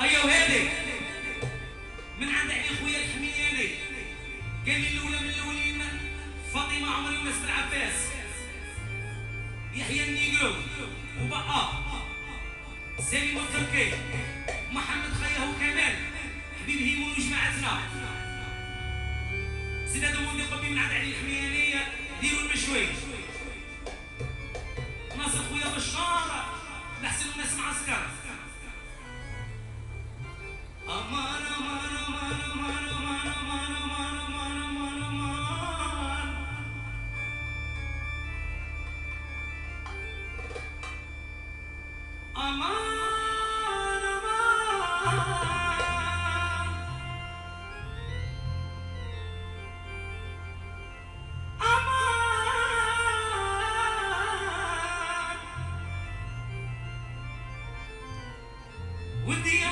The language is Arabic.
هيا وهادي من عند علي خويا الحمياني قال لي الاولى من الاولين فاطمه عمر يونس بن عباس يحيى النيقرو وبقى سليم التركي محمد خياه وكمال حبيب هيمون وجماعتنا سيدات مولي قبي من عند علي الحمياني ديروا المشوي ناصر خويا بشار لحسن الناس معسكر امان امان امان امان امان امان امان امان امان امان امان امان ودي